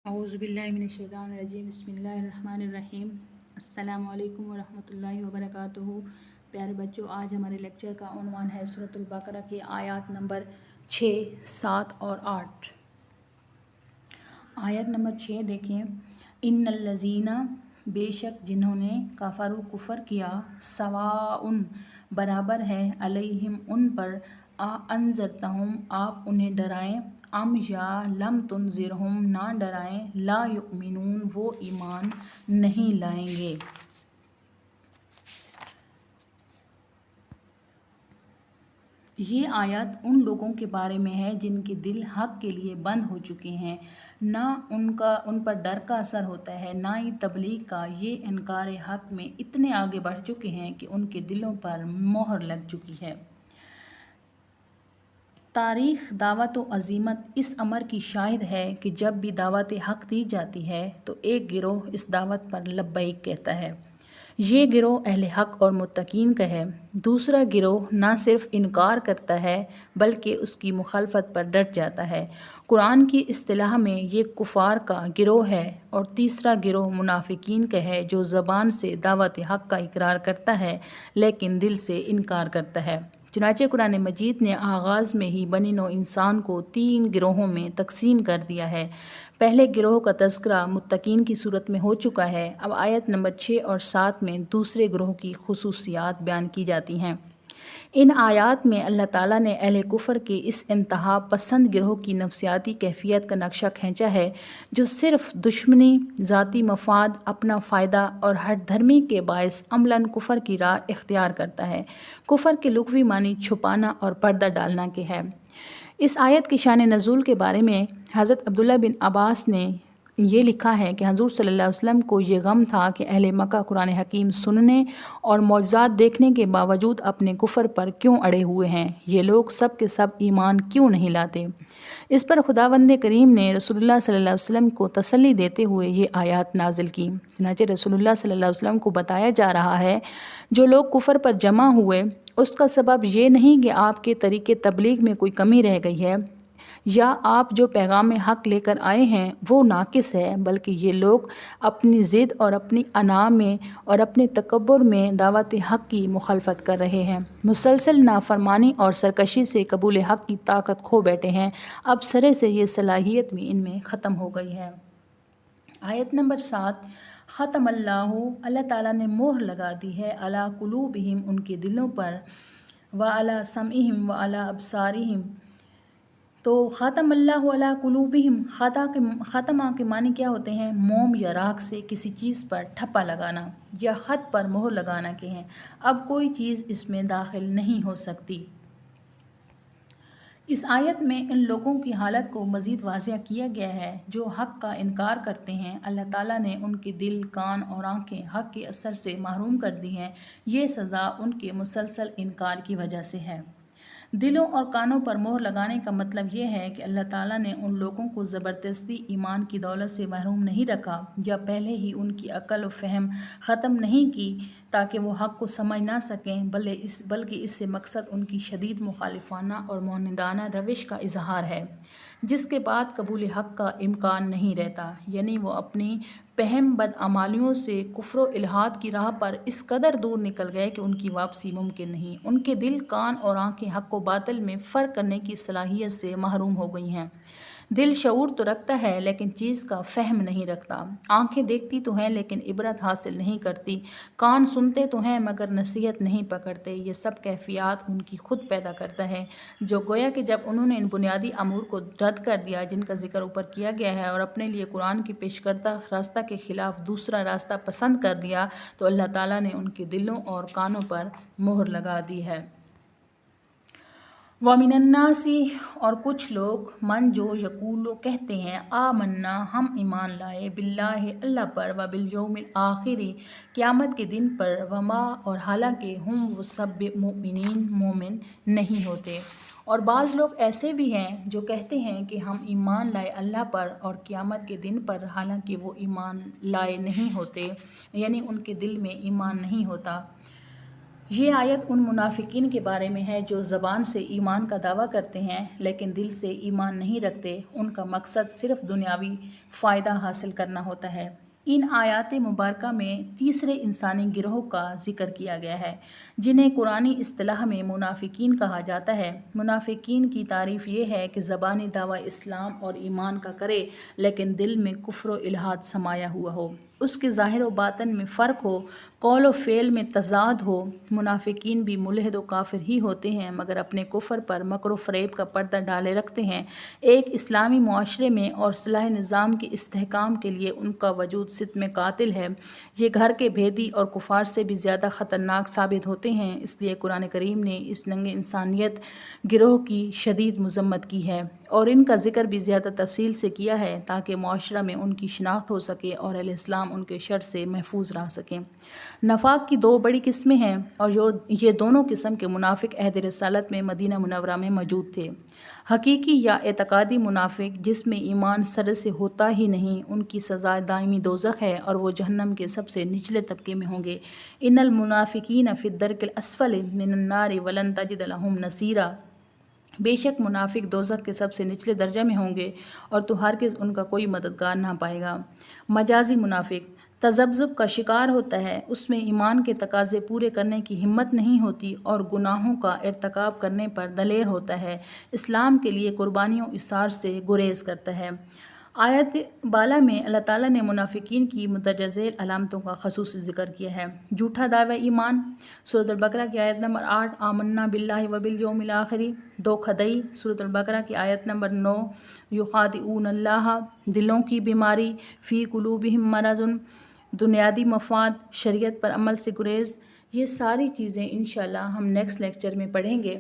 اعوذ باللہ من الشیطان الرجیم، بسم اللہ الرحمن الرحیم۔ السلام علیکم ورحمۃ اللہ وبرکاتہ۔ پیارے بچوں، آج ہمارے لیکچر کا عنوان ہے سورۃ البقرہ کی آیات نمبر 6، 7 اور 8۔ آیت نمبر 6 دیکھیں، ان الذین، بے شک جنہوں نے کفروا کفر کیا، سواء برابر ہے، علیہم ان پر، انذرتہم آپ انہیں ڈرائیں، ام یا لم تنذرہم نہ ڈرائیں، لا یؤمنون وہ ایمان نہیں لائیں گے۔ یہ آیت ان لوگوں کے بارے میں ہے جن کے دل حق کے لیے بند ہو چکے ہیں، نہ ان پر ڈر کا اثر ہوتا ہے، نہ ہی تبلیغ کا۔ یہ انکار حق میں اتنے آگے بڑھ چکے ہیں کہ ان کے دلوں پر مہر لگ چکی ہے۔ تاریخ دعوت و عزیمت اس امر کی شاہد ہے کہ جب بھی دعوت حق دی جاتی ہے تو ایک گروہ اس دعوت پر لبیک کہتا ہے، یہ گروہ اہل حق اور متقین کا ہے۔ دوسرا گروہ نہ صرف انکار کرتا ہے بلکہ اس کی مخالفت پر ڈٹ جاتا ہے۔ قرآن کی اصطلاح میں یہ کفار کا گروہ ہے، اور تیسرا گروہ منافقین کا ہے جو زبان سے دعوت حق کا اقرار کرتا ہے لیکن دل سے انکار کرتا ہے۔ چنانچہ قرآن مجید نے آغاز میں ہی بنی نوع انسان کو 3 گروہوں میں تقسیم کر دیا ہے۔ پہلے گروہ کا تذکرہ متقین کی صورت میں ہو چکا ہے۔ اب آیت نمبر 6 اور 7 میں دوسرے گروہ کی خصوصیات بیان کی جاتی ہیں۔ ان آیات میں اللہ تعالیٰ نے اہل کفر کے اس انتہا پسند گروہ کی نفسیاتی کیفیت کا نقشہ کھینچا ہے جو صرف دشمنی، ذاتی مفاد، اپنا فائدہ اور ہٹ دھرمی کے باعث عملاً کفر کی راہ اختیار کرتا ہے۔ کفر کے لغوی معنی چھپانا اور پردہ ڈالنا کے ہے۔ اس آیت کی شان نزول کے بارے میں حضرت عبداللہ بن عباس نے یہ لکھا ہے کہ حضور صلی اللہ علیہ وسلم کو یہ غم تھا کہ اہل مکہ قرآن حکیم سننے اور معجزات دیکھنے کے باوجود اپنے کفر پر کیوں اڑے ہوئے ہیں، یہ لوگ سب کے سب ایمان کیوں نہیں لاتے۔ اس پر خداوند کریم نے رسول اللہ صلی اللہ علیہ وسلم کو تسلی دیتے ہوئے یہ آیات نازل کی۔ چنانچہ رسول اللہ صلی اللہ علیہ وسلم کو بتایا جا رہا ہے جو لوگ کفر پر جمع ہوئے اس کا سبب یہ نہیں کہ آپ کے طریقے تبلیغ میں کوئی کمی رہ گئی ہے یا آپ جو پیغام حق لے کر آئے ہیں وہ ناقص ہے، بلکہ یہ لوگ اپنی ضد اور اپنی انا میں اور اپنے تکبر میں دعوت حق کی مخالفت کر رہے ہیں، مسلسل نافرمانی اور سرکشی سے قبول حق کی طاقت کھو بیٹھے ہیں، اب سرے سے یہ صلاحیت بھی ان میں ختم ہو گئی ہے۔ آیت نمبر 7، ختم اللہ تعالیٰ نے مہر لگا دی ہے، علی قلوبہم ان کے دلوں پر، وعلی سمعہم وعلی ابصارہم۔ تو ختم اللہ علی قلوبہم، ختمہ کے معنی کیا ہوتے ہیں؟ موم یا راکھ سے کسی چیز پر ٹھپا لگانا یا خط پر مہر لگانا کے ہیں، اب کوئی چیز اس میں داخل نہیں ہو سکتی۔ اس آیت میں ان لوگوں کی حالت کو مزید واضح کیا گیا ہے جو حق کا انکار کرتے ہیں۔ اللہ تعالیٰ نے ان کے دل، کان اور آنکھیں حق کے اثر سے محروم کر دی ہیں، یہ سزا ان کے مسلسل انکار کی وجہ سے ہے۔ دلوں اور کانوں پر مہر لگانے کا مطلب یہ ہے کہ اللہ تعالیٰ نے ان لوگوں کو زبردستی ایمان کی دولت سے محروم نہیں رکھا یا پہلے ہی ان کی عقل و فہم ختم نہیں کی تاکہ وہ حق کو سمجھ نہ سکیں، بلکہ اس سے مقصد ان کی شدید مخالفانہ اور معاندانہ روش کا اظہار ہے جس کے بعد قبول حق کا امکان نہیں رہتا، یعنی وہ اپنی پہم بدعمالیوں سے کفر و الحاد کی راہ پر اس قدر دور نکل گئے کہ ان کی واپسی ممکن نہیں۔ ان کے دل، کان اور آنکھیں حق و باطل میں فرق کرنے کی صلاحیت سے محروم ہو گئی ہیں۔ دل شعور تو رکھتا ہے لیکن چیز کا فہم نہیں رکھتا، آنکھیں دیکھتی تو ہیں لیکن عبرت حاصل نہیں کرتی، کان سنتے تو ہیں مگر نصیحت نہیں پکڑتے۔ یہ سب کیفیات ان کی خود پیدا کرتا ہے، جو گویا کہ جب انہوں نے ان بنیادی امور کو رد کر دیا جن کا ذکر اوپر کیا گیا ہے اور اپنے لیے قرآن کی پیش کردہ راستہ کے خلاف دوسرا راستہ پسند کر لیا تو اللہ تعالیٰ نے ان کے دلوں اور کانوں پر مہر لگا دی ہے۔ وَمِنَ النَّاسِ اور کچھ لوگ، من جو یقول کہتے ہیں، آمنا ہم ایمان لائے، باللہ اللہ پر، وبالیوم الآخر قیامت کے دن پر، وما اور حالانکہ ہم وہ سب مؤمنین مومن نہیں ہوتے۔ اور بعض لوگ ایسے بھی ہیں جو کہتے ہیں کہ ہم ایمان لائے اللہ پر اور قیامت کے دن پر، حالانکہ وہ ایمان لائے نہیں ہوتے، یعنی ان کے دل میں ایمان نہیں ہوتا۔ یہ آیت ان منافقین کے بارے میں ہے جو زبان سے ایمان کا دعویٰ کرتے ہیں لیکن دل سے ایمان نہیں رکھتے، ان کا مقصد صرف دنیاوی فائدہ حاصل کرنا ہوتا ہے۔ ان آیات مبارکہ میں تیسرے انسانی گروہ کا ذکر کیا گیا ہے جنہیں قرآنی اصطلاح میں منافقین کہا جاتا ہے۔ منافقین کی تعریف یہ ہے کہ زبانی دعویٰ اسلام اور ایمان کا کرے لیکن دل میں کفر و الحاد سمایا ہوا ہو، اس کے ظاہر و باطن میں فرق ہو، قول و فعل میں تضاد ہو۔ منافقین بھی ملحد و کافر ہی ہوتے ہیں مگر اپنے کفر پر مکر و فریب کا پردہ ڈالے رکھتے ہیں۔ ایک اسلامی معاشرے میں اور صلاح نظام کے استحکام کے لیے ان کا وجود ستم قاتل ہے۔ یہ گھر کے بھیدی اور کفار سے بھی زیادہ خطرناک ثابت ہوتے ہیں، اس لیے قرآن کریم نے اس ننگ انسانیت گروہ کی شدید مذمت کی ہے اور ان کا ذکر بھی زیادہ تفصیل سے کیا ہے تاکہ معاشرہ میں ان کی شناخت ہو سکے اور اہل اسلام ان کے شر سے محفوظ رہ سکیں۔ نفاق کی دو بڑی قسمیں ہیں اور یہ دونوں قسم کے منافق عہد رسالت میں مدینہ منورہ میں موجود تھے۔ حقیقی یا اعتقادی منافق جس میں ایمان سر سے ہوتا ہی نہیں، ان کی سزا دائمی دوزخ ہے اور وہ جہنم کے سب سے نچلے طبقے میں ہوں گے۔ ان المنافقین فی الدرک الاسفل من النار ولن تجد لهم نصیرا۔ بے شک منافق دوزخ کے سب سے نچلے درجہ میں ہوں گے اور تو ہرگز ان کا کوئی مددگار نہ پائے گا۔ مجازی منافق تذبذب کا شکار ہوتا ہے، اس میں ایمان کے تقاضے پورے کرنے کی ہمت نہیں ہوتی اور گناہوں کا ارتکاب کرنے پر دلیر ہوتا ہے، اسلام کے لیے قربانیوں اثار سے گریز کرتا ہے۔ آیت بالا میں اللہ تعالیٰ نے منافقین کی مندرجہ ذیل علامتوں کا خصوصی ذکر کیا ہے۔ جھوٹا دعوی ایمان، سورۃ البقرہ کی آیت نمبر 8، آمنا باللہ وبالیوم الآخر۔ دھوکہ دہی، سورۃ البقرہ کی آیت نمبر 9، یخادعون اللہ۔ دلوں کی بیماری، فی قلوبہم مرض۔ دنیادی مفاد، شریعت پر عمل سے گریز۔ یہ ساری چیزیں انشاءاللہ ہم نیکسٹ لیکچر میں پڑھیں گے۔